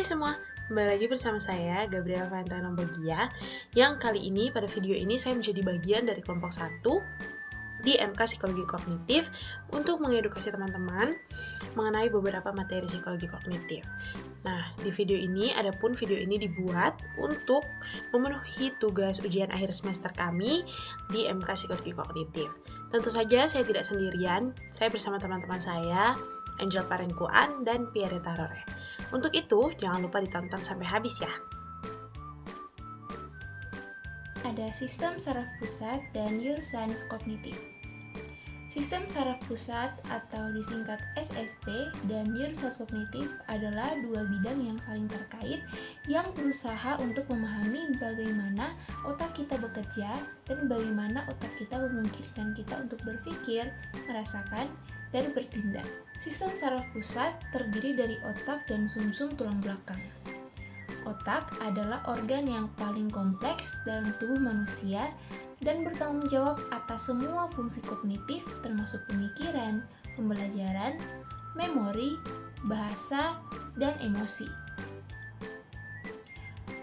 semua, kembali lagi bersama saya Gabriela Fantana Bogia. Yang kali ini pada video ini saya menjadi bagian dari kelompok 1 di MK Psikologi Kognitif untuk mengedukasi teman-teman mengenai beberapa materi psikologi kognitif. Nah, di video ini, adapun video ini dibuat untuk memenuhi tugas ujian akhir semester kami di MK Psikologi Kognitif. Tentu saja saya tidak sendirian, saya bersama teman-teman saya, Angel Parengkuan dan Pierre Tarore. Untuk itu, jangan lupa ditonton sampai habis ya. Ada sistem saraf pusat dan neuroscience kognitif. Sistem saraf pusat atau disingkat SSP dan neuroscience kognitif adalah dua bidang yang saling terkait yang berusaha untuk memahami bagaimana otak kita bekerja dan bagaimana otak kita memungkinkan kita untuk berpikir, merasakan, dan bertindak. Sistem saraf pusat terdiri dari otak dan sumsum tulang belakang. Otak adalah organ yang paling kompleks dalam tubuh manusia dan bertanggung jawab atas semua fungsi kognitif termasuk pemikiran, pembelajaran, memori, bahasa, dan emosi.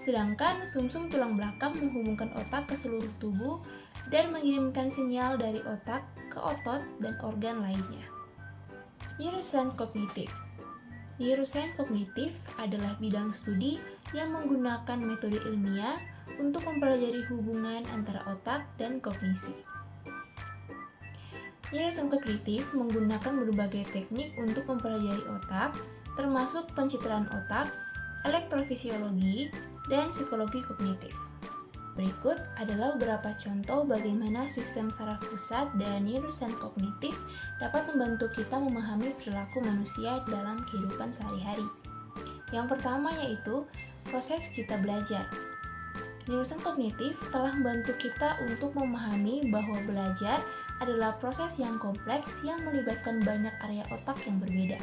Sedangkan sumsum tulang belakang menghubungkan otak ke seluruh tubuh dan mengirimkan sinyal dari otak ke otot dan organ lainnya. Neuroscience kognitif. Neuroscience kognitif adalah bidang studi yang menggunakan metode ilmiah untuk mempelajari hubungan antara otak dan kognisi. Neuroscience kognitif menggunakan berbagai teknik untuk mempelajari otak, termasuk pencitraan otak, elektrofisiologi, dan psikologi kognitif. Berikut adalah beberapa contoh bagaimana sistem saraf pusat dan neuroscience kognitif dapat membantu kita memahami perilaku manusia dalam kehidupan sehari-hari. Yang pertama yaitu proses kita belajar. Neuroscience kognitif telah membantu kita untuk memahami bahwa belajar adalah proses yang kompleks yang melibatkan banyak area otak yang berbeda.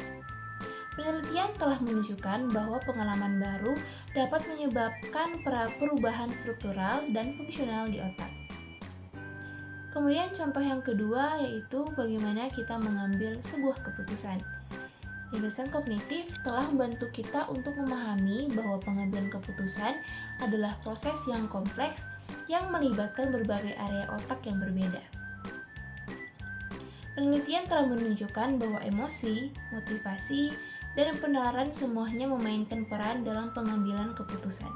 Penelitian telah menunjukkan bahwa pengalaman baru dapat menyebabkan perubahan struktural dan fungsional di otak. Kemudian contoh yang kedua yaitu bagaimana kita mengambil sebuah keputusan. Neuroscience kognitif telah membantu kita untuk memahami bahwa pengambilan keputusan adalah proses yang kompleks yang melibatkan berbagai area otak yang berbeda. Penelitian telah menunjukkan bahwa emosi, motivasi, dan penalaran semuanya memainkan peran dalam pengambilan keputusan.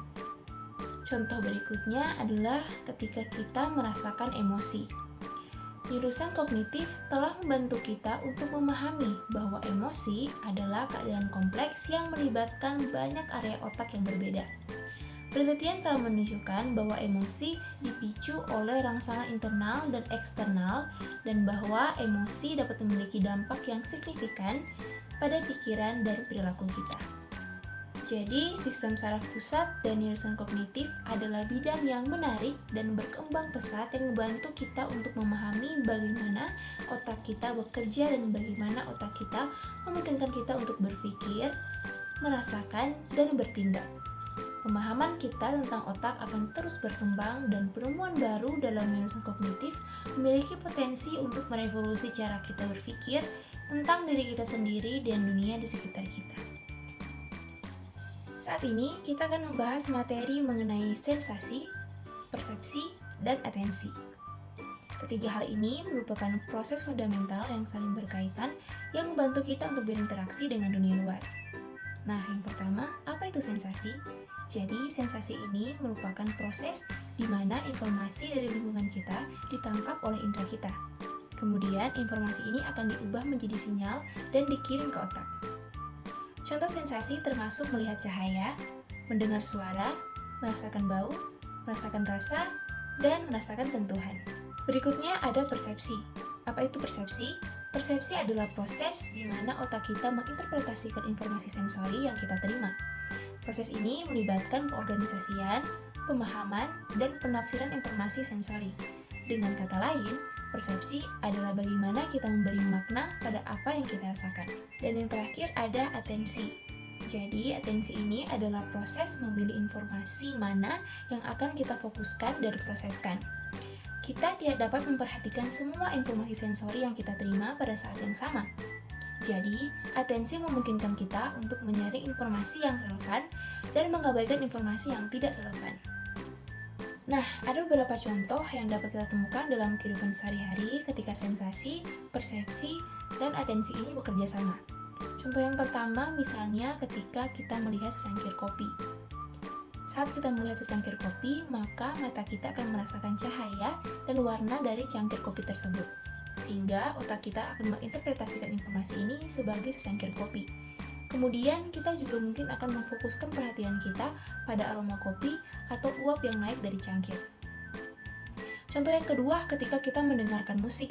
Contoh berikutnya adalah ketika kita merasakan emosi. Neuroscience kognitif telah membantu kita untuk memahami bahwa emosi adalah keadaan kompleks yang melibatkan banyak area otak yang berbeda. Penelitian telah menunjukkan bahwa emosi dipicu oleh rangsangan internal dan eksternal dan bahwa emosi dapat memiliki dampak yang signifikan pada pikiran dan perilaku kita. Jadi, sistem saraf pusat dan neuroscience kognitif adalah bidang yang menarik dan berkembang pesat yang membantu kita untuk memahami bagaimana otak kita bekerja dan bagaimana otak kita memungkinkan kita untuk berpikir, merasakan, dan bertindak. Pemahaman kita tentang otak akan terus berkembang dan penemuan baru dalam neuroscience kognitif memiliki potensi untuk merevolusi cara kita berpikir tentang diri kita sendiri dan dunia di sekitar kita. Saat ini kita akan membahas materi mengenai sensasi, persepsi, dan atensi. Ketiga hal ini merupakan proses fundamental yang saling berkaitan yang membantu kita untuk berinteraksi dengan dunia luar. Nah, yang pertama, apa itu sensasi? Jadi, sensasi ini merupakan proses di mana informasi dari lingkungan kita ditangkap oleh indera kita. Kemudian, informasi ini akan diubah menjadi sinyal dan dikirim ke otak. Contoh sensasi termasuk melihat cahaya, mendengar suara, merasakan bau, merasakan rasa, dan merasakan sentuhan. Berikutnya ada persepsi. Apa itu persepsi? Persepsi adalah proses di mana otak kita menginterpretasikan informasi sensori yang kita terima. Proses ini melibatkan pengorganisasian, pemahaman, dan penafsiran informasi sensori. Dengan kata lain, persepsi adalah bagaimana kita memberi makna pada apa yang kita rasakan. Dan yang terakhir ada atensi. Jadi, atensi ini adalah proses memilih informasi mana yang akan kita fokuskan dan proseskan. Kita tidak dapat memperhatikan semua informasi sensori yang kita terima pada saat yang sama. Jadi, atensi memungkinkan kita untuk menyaring informasi yang relevan dan mengabaikan informasi yang tidak relevan. Nah, ada beberapa contoh yang dapat kita temukan dalam kehidupan sehari-hari ketika sensasi, persepsi, dan atensi ini bekerja sama. Contoh yang pertama misalnya ketika kita melihat secangkir kopi. Saat kita melihat secangkir kopi, maka mata kita akan merasakan cahaya dan warna dari cangkir kopi tersebut. Sehingga otak kita akan menginterpretasikan informasi ini sebagai secangkir kopi. Kemudian kita juga mungkin akan memfokuskan perhatian kita pada aroma kopi atau uap yang naik dari cangkir. Contoh yang kedua ketika kita mendengarkan musik.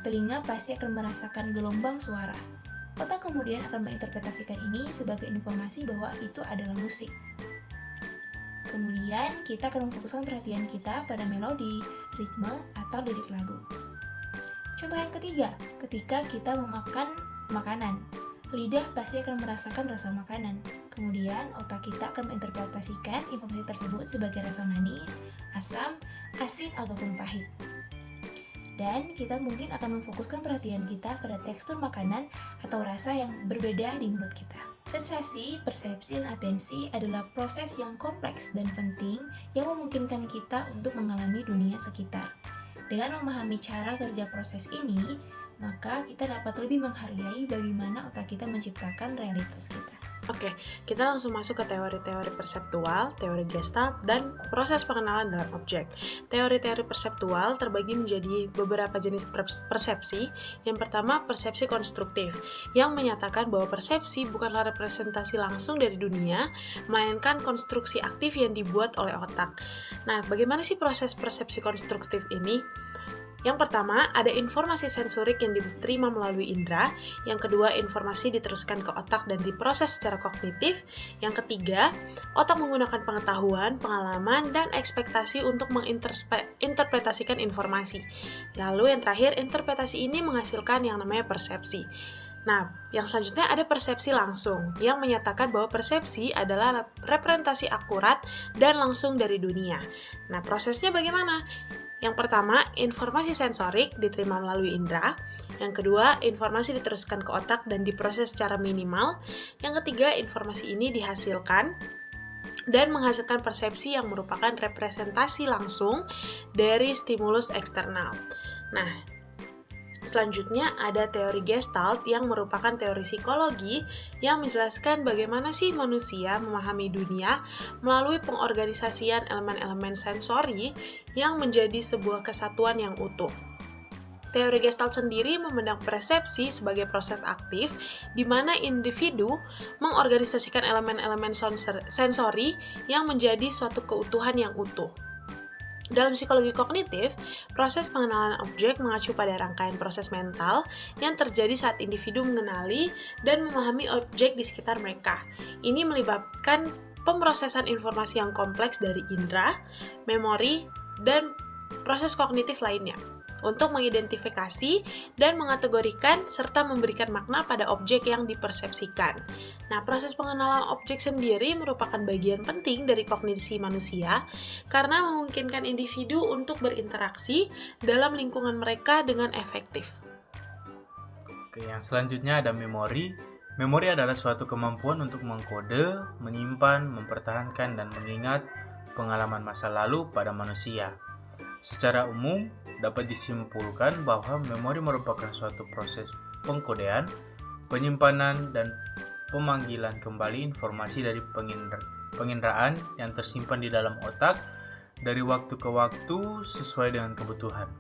Telinga pasti akan merasakan gelombang suara. Otak kemudian akan menginterpretasikan ini sebagai informasi bahwa itu adalah musik. Kemudian kita akan memfokuskan perhatian kita pada melodi, ritme, atau lirik lagu. Contoh yang ketiga, ketika kita memakan makanan, lidah pasti akan merasakan rasa makanan. Kemudian otak kita akan menginterpretasikan informasi tersebut sebagai rasa manis, asam, asin, ataupun pahit. Dan kita mungkin akan memfokuskan perhatian kita pada tekstur makanan atau rasa yang berbeda di mulut kita. Sensasi, persepsi, dan atensi adalah proses yang kompleks dan penting yang memungkinkan kita untuk mengalami dunia sekitar. Dengan memahami cara kerja proses ini, maka kita dapat lebih menghargai bagaimana otak kita menciptakan realitas kita. Oke, kita langsung masuk ke teori-teori perseptual, teori Gestalt, dan proses pengenalan dalam objek. Teori-teori perseptual terbagi menjadi beberapa jenis persepsi. Yang pertama, persepsi konstruktif, yang menyatakan bahwa persepsi bukanlah representasi langsung dari dunia, melainkan konstruksi aktif yang dibuat oleh otak. Nah, bagaimana sih proses persepsi konstruktif ini? Yang pertama, ada informasi sensorik yang diterima melalui indera. Yang kedua, informasi diteruskan ke otak dan diproses secara kognitif. Yang ketiga, otak menggunakan pengetahuan, pengalaman, dan ekspektasi untuk menginterpretasikan informasi. Lalu yang terakhir, interpretasi ini menghasilkan yang namanya persepsi. Nah, yang selanjutnya ada persepsi langsung, yang menyatakan bahwa persepsi adalah representasi akurat dan langsung dari dunia. Nah, prosesnya bagaimana? Yang pertama, informasi sensorik diterima melalui indera. Yang kedua, informasi diteruskan ke otak dan diproses secara minimal. Yang ketiga, informasi ini dihasilkan dan menghasilkan persepsi yang merupakan representasi langsung dari stimulus eksternal. Nah, selanjutnya ada teori Gestalt yang merupakan teori psikologi yang menjelaskan bagaimana sih manusia memahami dunia melalui pengorganisasian elemen-elemen sensori yang menjadi sebuah kesatuan yang utuh. Teori Gestalt sendiri memandang persepsi sebagai proses aktif di mana individu mengorganisasikan elemen-elemen sensori yang menjadi suatu keutuhan yang utuh. Dalam psikologi kognitif, proses pengenalan objek mengacu pada rangkaian proses mental yang terjadi saat individu mengenali dan memahami objek di sekitar mereka. Ini melibatkan pemrosesan informasi yang kompleks dari indera, memori, dan proses kognitif lainnya untuk mengidentifikasi dan mengategorikan serta memberikan makna pada objek yang dipersepsikan. Nah, proses pengenalan objek sendiri merupakan bagian penting dari kognisi manusia karena memungkinkan individu untuk berinteraksi dalam lingkungan mereka dengan efektif. Oke, yang selanjutnya ada memori. Memori adalah suatu kemampuan untuk mengkode, menyimpan, mempertahankan, dan mengingat pengalaman masa lalu pada manusia. Secara umum, dapat disimpulkan bahwa memori merupakan suatu proses pengkodean, penyimpanan, dan pemanggilan kembali informasi dari penginderaan yang tersimpan di dalam otak dari waktu ke waktu sesuai dengan kebutuhan.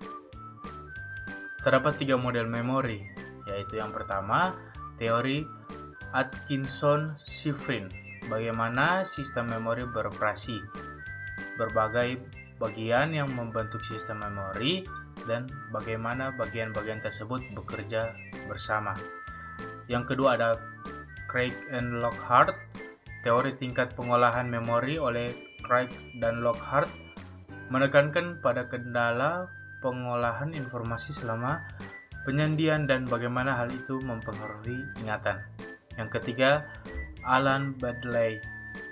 Terdapat 3 model memori, yaitu yang pertama, teori Atkinson-Shiffrin, bagaimana sistem memori beroperasi, berbagai bagian yang membentuk sistem memori, dan bagaimana bagian-bagian tersebut bekerja bersama. Yang kedua ada Craig and Lockhart, teori tingkat pengolahan memori oleh Craig dan Lockhart, menekankan pada kendala pengolahan informasi selama penyandian dan bagaimana hal itu mempengaruhi ingatan. Yang ketiga, Alan Baddeley,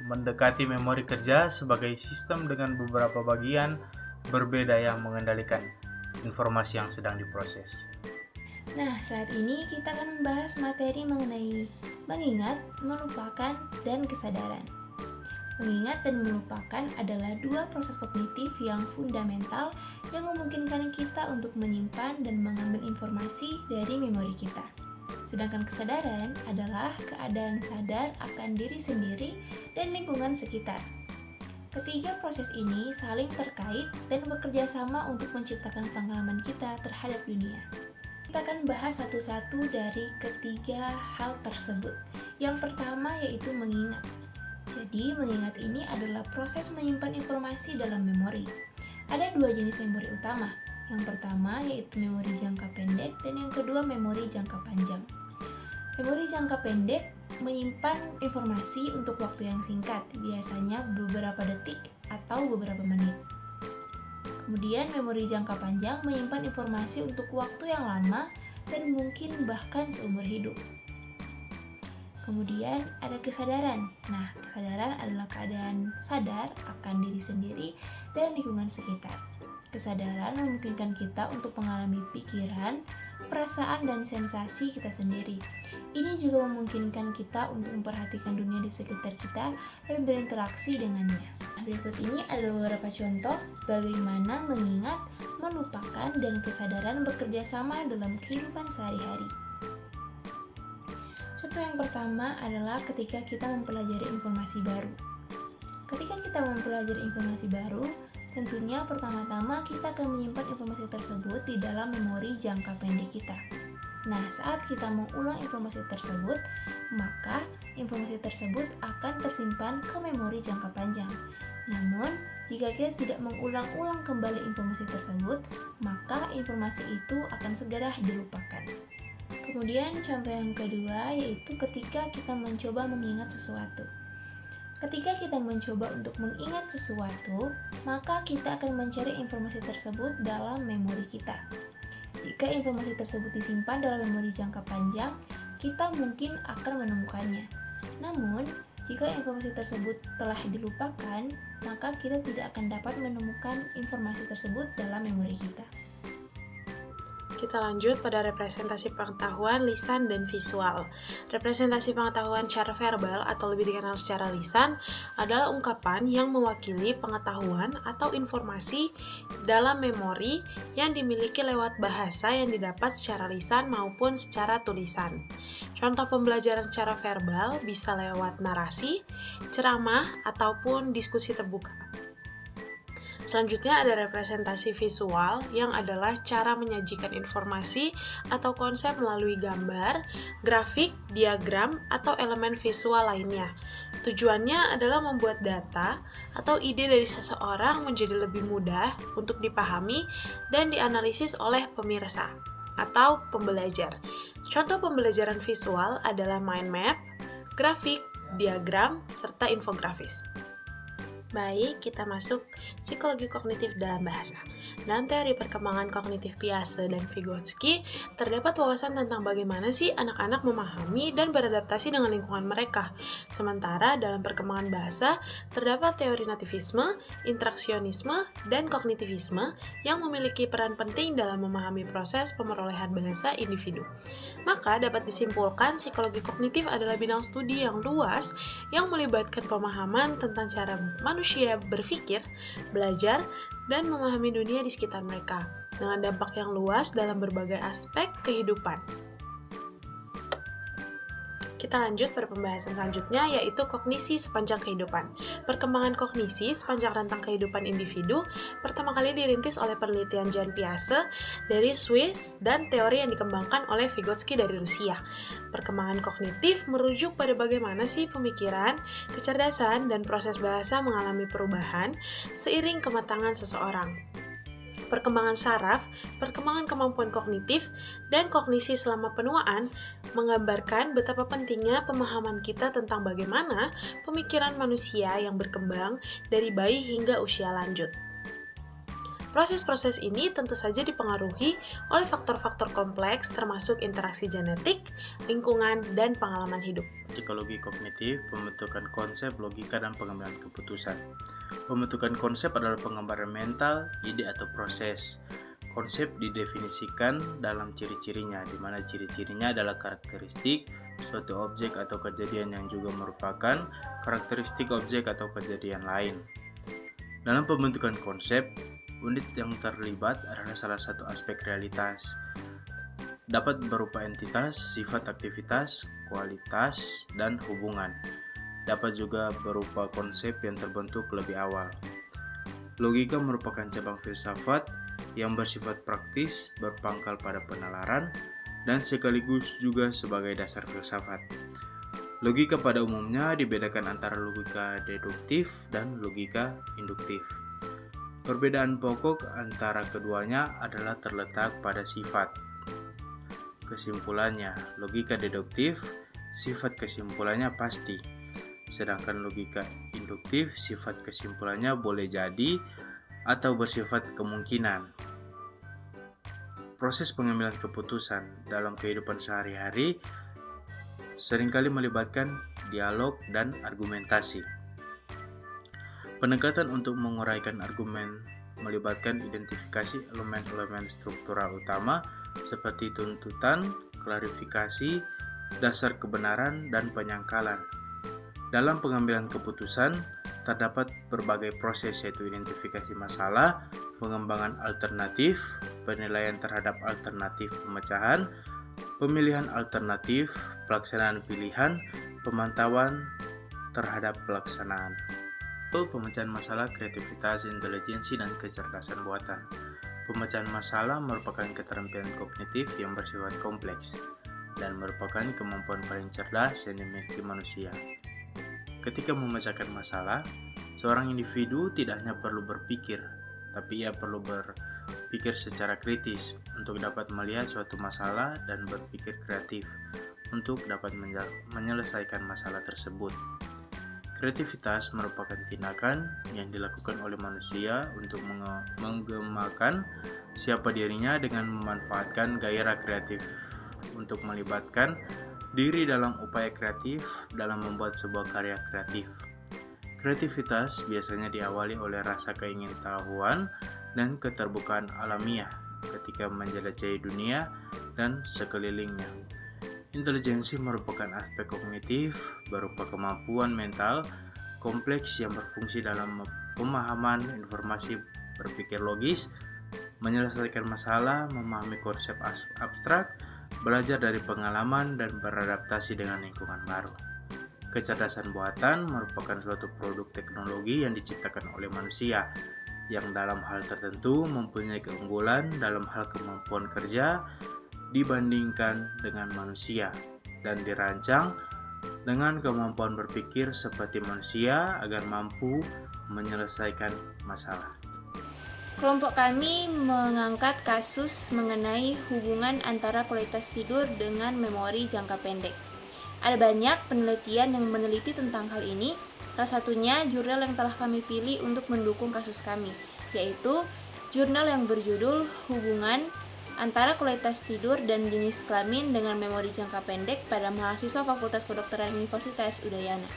mendekati memori kerja sebagai sistem dengan beberapa bagian berbeda yang mengendalikan informasi yang sedang diproses. Nah, saat ini kita akan membahas materi mengenai mengingat, melupakan, dan kesadaran. Mengingat dan melupakan adalah dua proses kognitif yang fundamental yang memungkinkan kita untuk menyimpan dan mengambil informasi dari memori kita. Sedangkan kesadaran adalah keadaan sadar akan diri sendiri dan lingkungan sekitar. Ketiga proses ini saling terkait dan bekerja sama untuk menciptakan pengalaman kita terhadap dunia. Kita akan bahas satu-satu dari ketiga hal tersebut. Yang pertama yaitu mengingat. Jadi, mengingat ini adalah proses menyimpan informasi dalam memori. Ada dua jenis memori utama. Yang pertama yaitu memori jangka pendek dan yang kedua memori jangka panjang. Memori jangka pendek menyimpan informasi untuk waktu yang singkat, biasanya beberapa detik atau beberapa menit. Kemudian memori jangka panjang menyimpan informasi untuk waktu yang lama dan mungkin bahkan seumur hidup. Kemudian ada kesadaran. Nah, kesadaran adalah keadaan sadar akan diri sendiri dan lingkungan sekitar. Kesadaran memungkinkan kita untuk mengalami pikiran, perasaan, dan sensasi kita sendiri. Ini juga memungkinkan kita untuk memperhatikan dunia di sekitar kita dan berinteraksi dengannya. Berikut ini adalah beberapa contoh bagaimana mengingat, melupakan, dan kesadaran bekerja sama dalam kehidupan sehari-hari. Contoh yang pertama adalah ketika kita mempelajari informasi baru. Ketika kita mempelajari informasi baru, tentunya pertama-tama kita akan menyimpan informasi tersebut di dalam memori jangka pendek kita. Nah, saat kita mengulang informasi tersebut, maka informasi tersebut akan tersimpan ke memori jangka panjang. Namun, jika kita tidak mengulang-ulang kembali informasi tersebut, maka informasi itu akan segera dilupakan. Kemudian contoh yang kedua yaitu ketika kita mencoba mengingat sesuatu. Ketika kita mencoba untuk mengingat sesuatu, maka kita akan mencari informasi tersebut dalam memori kita. Jika informasi tersebut disimpan dalam memori jangka panjang, kita mungkin akan menemukannya. Namun, jika informasi tersebut telah dilupakan, maka kita tidak akan dapat menemukan informasi tersebut dalam memori kita. Kita lanjut pada representasi pengetahuan, lisan, dan visual. Representasi pengetahuan secara verbal atau lebih dikenal secara lisan adalah ungkapan yang mewakili pengetahuan atau informasi dalam memori yang dimiliki lewat bahasa yang didapat secara lisan maupun secara tulisan. Contoh pembelajaran secara verbal bisa lewat narasi, ceramah, ataupun diskusi terbuka. Selanjutnya ada representasi visual yang adalah cara menyajikan informasi atau konsep melalui gambar, grafik, diagram, atau elemen visual lainnya. Tujuannya adalah membuat data atau ide dari seseorang menjadi lebih mudah untuk dipahami dan dianalisis oleh pemirsa atau pembelajar. Contoh pembelajaran visual adalah mind map, grafik, diagram, serta infografis. Baik, kita masuk psikologi kognitif dalam bahasa. Dalam teori perkembangan kognitif Piaget dan Vygotsky, terdapat wawasan tentang bagaimana sih anak-anak memahami dan beradaptasi dengan lingkungan mereka. Sementara dalam perkembangan bahasa, terdapat teori nativisme, interaksionisme, dan kognitivisme yang memiliki peran penting dalam memahami proses pemerolehan bahasa individu. Maka dapat disimpulkan psikologi kognitif adalah bidang studi yang luas yang melibatkan pemahaman tentang cara manusia berpikir, belajar, dan memahami dunia di sekitar mereka, dengan dampak yang luas dalam berbagai aspek kehidupan. Kita lanjut pada pembahasan selanjutnya, yaitu kognisi sepanjang kehidupan. Perkembangan kognisi sepanjang rentang kehidupan individu pertama kali dirintis oleh penelitian Jan Piaget dari Swiss dan teori yang dikembangkan oleh Vygotsky dari Rusia. Perkembangan kognitif merujuk pada bagaimana sih pemikiran, kecerdasan, dan proses bahasa mengalami perubahan seiring kematangan seseorang. Perkembangan saraf, perkembangan kemampuan kognitif, dan kognisi selama penuaan menggambarkan betapa pentingnya pemahaman kita tentang bagaimana pemikiran manusia yang berkembang dari bayi hingga usia lanjut. Proses-proses ini tentu saja dipengaruhi oleh faktor-faktor kompleks termasuk interaksi genetik, lingkungan, dan pengalaman hidup. Psikologi kognitif, pembentukan konsep, logika, dan pengambilan keputusan. Pembentukan konsep adalah penggambaran mental, ide atau proses. Konsep didefinisikan dalam ciri-cirinya, di mana ciri-cirinya adalah karakteristik suatu objek atau kejadian yang juga merupakan karakteristik objek atau kejadian lain. Dalam pembentukan konsep, unit yang terlibat adalah salah satu aspek realitas. Dapat berupa entitas, sifat aktivitas, kualitas, dan hubungan. Dapat juga berupa konsep yang terbentuk lebih awal. Logika merupakan cabang filsafat yang bersifat praktis, berpangkal pada penalaran, dan sekaligus juga sebagai dasar filsafat. Logika pada umumnya dibedakan antara logika deduktif dan logika induktif. Perbedaan pokok antara keduanya adalah terletak pada sifat. Kesimpulannya, logika deduktif, sifat kesimpulannya pasti. Sedangkan logika induktif, sifat kesimpulannya boleh jadi atau bersifat kemungkinan. Proses pengambilan keputusan dalam kehidupan sehari-hari seringkali melibatkan dialog dan argumentasi. Pendekatan untuk menguraikan argumen melibatkan identifikasi elemen-elemen struktural utama seperti tuntutan, klarifikasi, dasar kebenaran, dan penyangkalan. Dalam pengambilan keputusan, terdapat berbagai proses yaitu identifikasi masalah, pengembangan alternatif, penilaian terhadap alternatif pemecahan, pemilihan alternatif, pelaksanaan pilihan, pemantauan terhadap pelaksanaan. Pemecahan masalah, kreativitas, intelijensi, dan kecerdasan buatan. Pemecahan masalah merupakan keterampilan kognitif yang bersifat kompleks dan merupakan kemampuan paling cerdas yang dimiliki manusia. Ketika memecahkan masalah, seorang individu tidak hanya perlu berpikir, tapi ia perlu berpikir secara kritis untuk dapat melihat suatu masalah dan berpikir kreatif untuk dapat menyelesaikan masalah tersebut. Kreativitas merupakan tindakan yang dilakukan oleh manusia untuk menggemakan siapa dirinya dengan memanfaatkan gairah kreatif untuk melibatkan diri dalam upaya kreatif dalam membuat sebuah karya kreatif. Kreativitas biasanya diawali oleh rasa keingintahuan dan keterbukaan alamiah ketika menjelajahi dunia dan sekelilingnya. Intelijensi merupakan aspek kognitif berupa kemampuan mental kompleks yang berfungsi dalam pemahaman informasi, berpikir logis, menyelesaikan masalah, memahami konsep abstrak, belajar dari pengalaman, dan beradaptasi dengan lingkungan baru. Kecerdasan buatan merupakan suatu produk teknologi yang diciptakan oleh manusia yang dalam hal tertentu mempunyai keunggulan dalam hal kemampuan kerja dibandingkan dengan manusia dan dirancang dengan kemampuan berpikir seperti manusia agar mampu menyelesaikan masalah. Kelompok kami mengangkat kasus mengenai hubungan antara kualitas tidur dengan memori jangka pendek. Ada banyak penelitian yang meneliti tentang hal ini. Salah satunya jurnal yang telah kami pilih untuk mendukung kasus kami, yaitu jurnal yang berjudul Hubungan antara kualitas tidur dan jenis kelamin dengan memori jangka pendek pada mahasiswa Fakultas Kedokteran Universitas Udayana.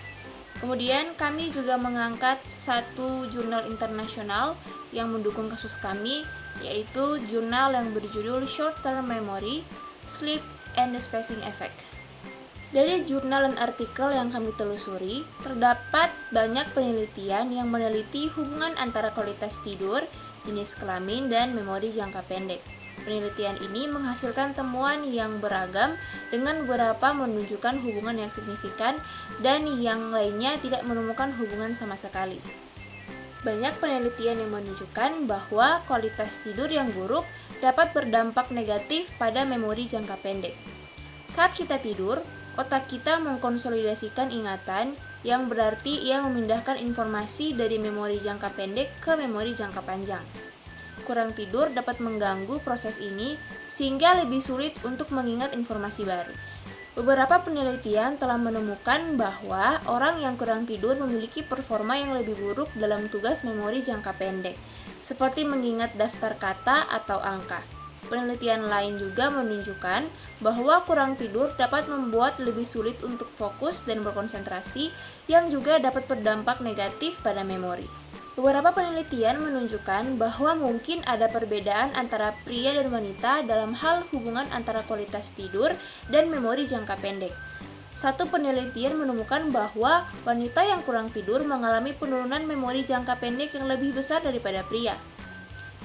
Kemudian kami juga mengangkat satu jurnal internasional yang mendukung kasus kami, yaitu jurnal yang berjudul Short Term Memory, Sleep, and the Spacing Effect. Dari jurnal dan artikel yang kami telusuri, terdapat banyak penelitian yang meneliti hubungan antara kualitas tidur, jenis kelamin, dan memori jangka pendek. Penelitian ini menghasilkan temuan yang beragam dengan beberapa menunjukkan hubungan yang signifikan dan yang lainnya tidak menemukan hubungan sama sekali. Banyak penelitian yang menunjukkan bahwa kualitas tidur yang buruk dapat berdampak negatif pada memori jangka pendek. Saat kita tidur, otak kita mengkonsolidasikan ingatan yang berarti ia memindahkan informasi dari memori jangka pendek ke memori jangka panjang. Kurang tidur dapat mengganggu proses ini sehingga lebih sulit untuk mengingat informasi baru. Beberapa penelitian telah menemukan bahwa orang yang kurang tidur memiliki performa yang lebih buruk dalam tugas memori jangka pendek, seperti mengingat daftar kata atau angka. Penelitian lain juga menunjukkan bahwa kurang tidur dapat membuat lebih sulit untuk fokus dan berkonsentrasi, yang juga dapat berdampak negatif pada memori. Beberapa penelitian menunjukkan bahwa mungkin ada perbedaan antara pria dan wanita dalam hal hubungan antara kualitas tidur dan memori jangka pendek. Satu penelitian menemukan bahwa wanita yang kurang tidur mengalami penurunan memori jangka pendek yang lebih besar daripada pria.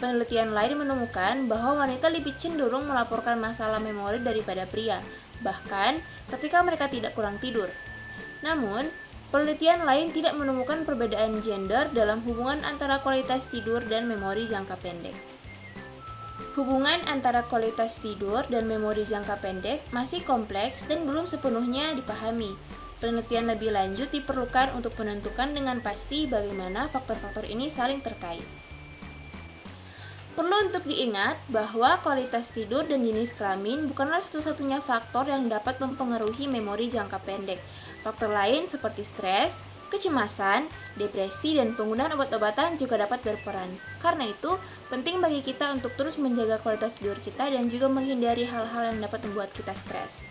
Penelitian lain menemukan bahwa wanita lebih cenderung melaporkan masalah memori daripada pria, bahkan ketika mereka tidak kurang tidur. Namun, penelitian lain tidak menemukan perbedaan gender dalam hubungan antara kualitas tidur dan memori jangka pendek. Hubungan antara kualitas tidur dan memori jangka pendek masih kompleks dan belum sepenuhnya dipahami. Penelitian lebih lanjut diperlukan untuk menentukan dengan pasti bagaimana faktor-faktor ini saling terkait. Perlu untuk diingat bahwa kualitas tidur dan jenis kelamin bukanlah satu-satunya faktor yang dapat mempengaruhi memori jangka pendek. Faktor lain seperti stres, kecemasan, depresi, dan penggunaan obat-obatan juga dapat berperan. Karena itu, penting bagi kita untuk terus menjaga kualitas tidur kita dan juga menghindari hal-hal yang dapat membuat kita stres.